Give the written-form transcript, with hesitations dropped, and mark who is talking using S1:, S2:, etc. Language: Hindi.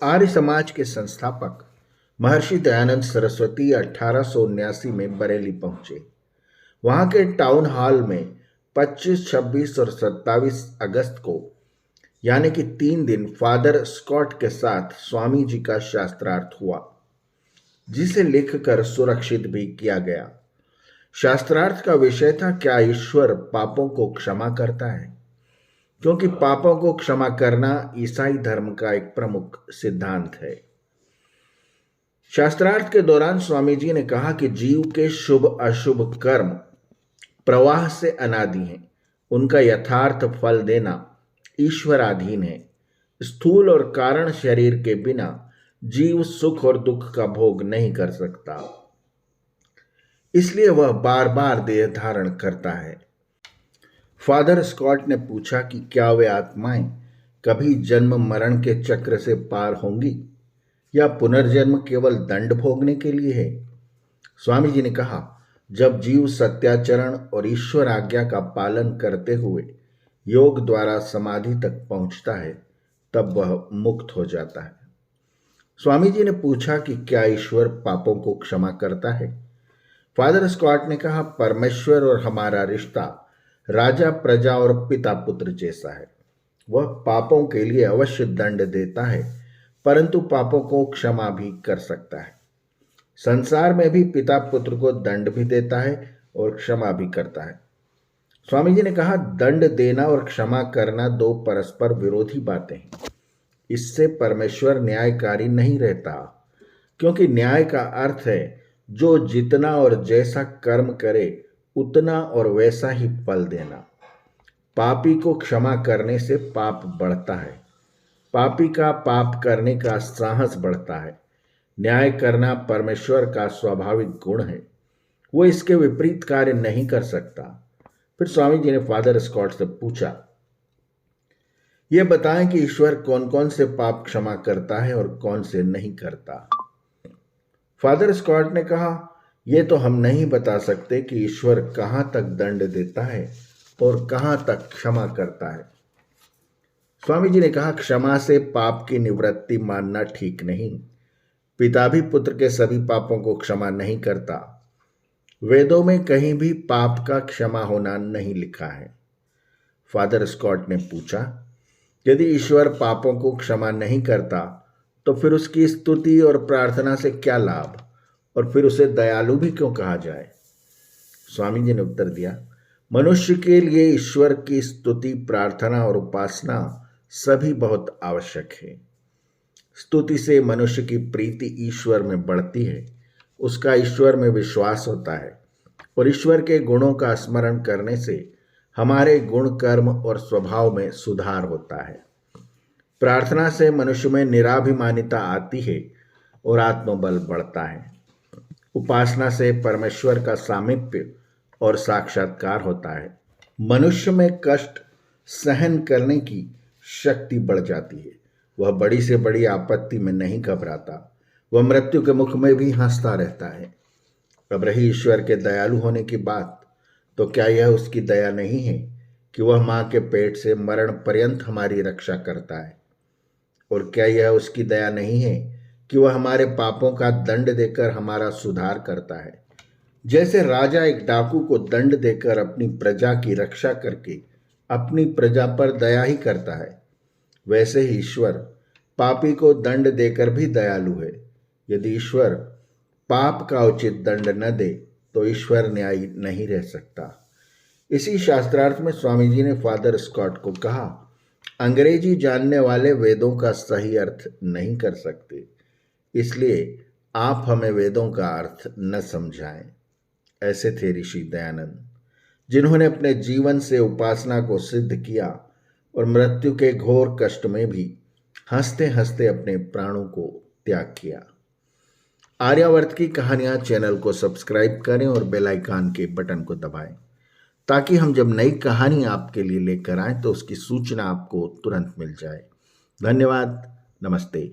S1: आर्य समाज के संस्थापक महर्षि दयानंद सरस्वती 1879 में बरेली पहुंचे। वहां के टाउन हॉल में 25, 26 और 27 अगस्त को यानी कि 3 दिन फादर स्कॉट के साथ स्वामी जी का शास्त्रार्थ हुआ, जिसे लिखकर सुरक्षित भी किया गया। शास्त्रार्थ का विषय था, क्या ईश्वर पापों को क्षमा करता है? क्योंकि पापों को क्षमा करना ईसाई धर्म का एक प्रमुख सिद्धांत है। शास्त्रार्थ के दौरान स्वामी जी ने कहा कि जीव के शुभ अशुभ कर्म प्रवाह से अनादि हैं। उनका यथार्थ फल देना ईश्वराधीन है। स्थूल और कारण शरीर के बिना जीव सुख और दुख का भोग नहीं कर सकता, इसलिए वह बार बार देह धारण करता है। फादर स्कॉट ने पूछा कि क्या वे आत्माएं कभी जन्म मरण के चक्र से पार होंगी या पुनर्जन्म केवल दंड भोगने के लिए है? स्वामी जी ने कहा, जब जीव सत्याचरण और ईश्वर आज्ञा का पालन करते हुए योग द्वारा समाधि तक पहुंचता है, तब वह मुक्त हो जाता है। स्वामी जी ने पूछा कि क्या ईश्वर पापों को क्षमा करता है? फादर स्कॉट ने कहा, परमेश्वर और हमारा रिश्ता राजा प्रजा और पिता पुत्र जैसा है। वह पापों के लिए अवश्य दंड देता है, परंतु पापों को क्षमा भी कर सकता है। संसार में भी पिता पुत्र को दंड भी देता है और क्षमा भी करता है। स्वामी जी ने कहा, दंड देना और क्षमा करना दो परस्पर विरोधी बातें हैं। इससे परमेश्वर न्यायकारी नहीं रहता, क्योंकि न्याय का अर्थ है जो जितना और जैसा कर्म करे उतना और वैसा ही फल देना। पापी को क्षमा करने से पाप बढ़ता है, पापी का पाप करने का साहस बढ़ता है। न्याय करना परमेश्वर का स्वाभाविक गुण है, वो इसके विपरीत कार्य नहीं कर सकता। फिर स्वामी जी ने फादर स्कॉट से पूछा, यह बताएं कि ईश्वर कौन कौन से पाप क्षमा करता है और कौन से नहीं करता। फादर स्कॉट ने कहा, यह तो हम नहीं बता सकते कि ईश्वर कहां तक दंड देता है और कहां तक क्षमा करता है। स्वामी जी ने कहा, क्षमा से पाप की निवृत्ति मानना ठीक नहीं। पिता भी पुत्र के सभी पापों को क्षमा नहीं करता। वेदों में कहीं भी पाप का क्षमा होना नहीं लिखा है। फादर स्कॉट ने पूछा, यदि ईश्वर पापों को क्षमा नहीं करता तो फिर उसकी स्तुति और प्रार्थना से क्या लाभ, और फिर उसे दयालु भी क्यों कहा जाए? स्वामी जी ने उत्तर दिया, मनुष्य के लिए ईश्वर की स्तुति, प्रार्थना और उपासना सभी बहुत आवश्यक है। स्तुति से मनुष्य की प्रीति ईश्वर में बढ़ती है, उसका ईश्वर में विश्वास होता है, और ईश्वर के गुणों का स्मरण करने से हमारे गुण, कर्म और स्वभाव में सुधार होता है। प्रार्थना से मनुष्य में निराभिमानिता आती है और आत्मबल बढ़ता है। उपासना से परमेश्वर का सामीप्य और साक्षात्कार होता है। मनुष्य में कष्ट सहन करने की शक्ति बढ़ जाती है। वह बड़ी से बड़ी आपत्ति में नहीं घबराता, वह मृत्यु के मुख में भी हंसता रहता है। अब रही ईश्वर के दयालु होने की बात, तो क्या यह उसकी दया नहीं है कि वह माँ के पेट से मरण पर्यंत हमारी रक्षा करता है? और क्या यह उसकी दया नहीं है कि वह हमारे पापों का दंड देकर हमारा सुधार करता है? जैसे राजा एक डाकू को दंड देकर अपनी प्रजा की रक्षा करके अपनी प्रजा पर दया ही करता है, वैसे ही ईश्वर पापी को दंड देकर भी दयालु है। यदि ईश्वर पाप का उचित दंड न दे तो ईश्वर न्यायी नहीं रह सकता। इसी शास्त्रार्थ में स्वामी जी ने फादर स्कॉट को कहा, अंग्रेजी जानने वाले वेदों का सही अर्थ नहीं कर सकते, इसलिए आप हमें वेदों का अर्थ न समझाएं। ऐसे थे ऋषि दयानंद, जिन्होंने अपने जीवन से उपासना को सिद्ध किया और मृत्यु के घोर कष्ट में भी हंसते हंसते अपने प्राणों को त्याग किया। आर्यावर्त की कहानियां चैनल को सब्सक्राइब करें और बेल आइकन के बटन को दबाएं, ताकि हम जब नई कहानी आपके लिए लेकर आएं तो उसकी सूचना आपको तुरंत मिल जाए। धन्यवाद। नमस्ते।